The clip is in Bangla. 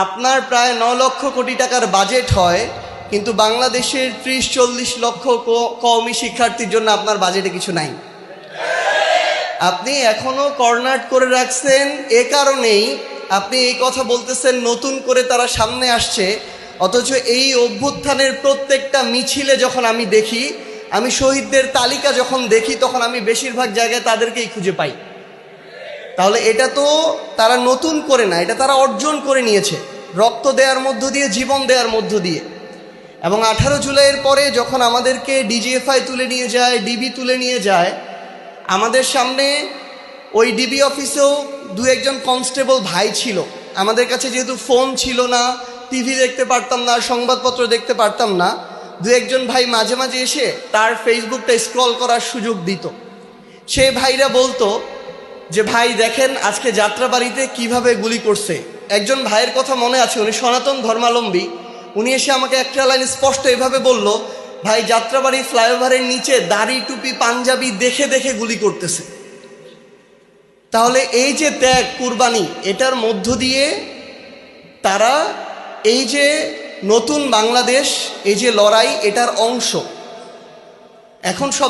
আপনার প্রায় 9 লক্ষ কোটি টাকার বাজেট হয়, কিন্তু বাংলাদেশের 30-40 লক্ষ কওমি শিক্ষার্থীর জন্য আপনার বাজেটে কিছু নাই। আপনি এখনো কর্নার করে রাখছেন, এ কারণেই আপনি এই কথা বলতেছেন নতুন করে তারা সামনে আসছে। অথচ এই অভ্যুত্থানের প্রত্যেকটা মিছিলে যখন আমি দেখি, আমি শহীদদের তালিকা যখন দেখি, তখন আমি বেশিরভাগ জায়গায় তাদেরকেই খুঁজে পাই। তাহলে এটা তো তারা নতুন করে না, এটা তারা অর্জন করে নিয়েছে রক্ত দেওয়ার মধ্য দিয়ে, জীবন দেওয়ার মধ্য দিয়ে। এবং 18 জুলাইয়ের পরে যখন আমাদেরকে ডিজিএফআই তুলে নিয়ে যায়, ডিবি তুলে নিয়ে যায়, আমাদের সামনে ওই ডিবি অফিসেও 2-1 কনস্টেবল ভাই ছিল। আমাদের কাছে যেহেতু ফোন ছিল না, টিভি দেখতে পারতাম না, সংবাদপত্র দেখতে পারতাম না, 2-1 ভাই মাঝে মাঝে এসে তার ফেসবুকটা স্ক্রল করার সুযোগ দিত। সে ভাইরা বলতো যে ভাই দেখেন আজকে যাত্রাবাড়িতে কিভাবে গুলি করছে। একজন ভাইয়ের কথা মনে আছে, উনি সনাতন ধর্মাবলম্বী। উনি এসে আমাকে একটা লাইন স্পষ্ট এভাবে বলল, ভাই যাত্রাবাড়ি ফ্লাইওভারের নিচে দাড়ি টুপি পাঞ্জাবি দেখে দেখে গুলি করতেছে। তাহলে এই যে ত্যাগ, কুরবানি, এটার মধ্য দিয়ে তারা এই যে নতুন বাংলাদেশ, এই যে লড়াই, এটার অংশ। এখন সব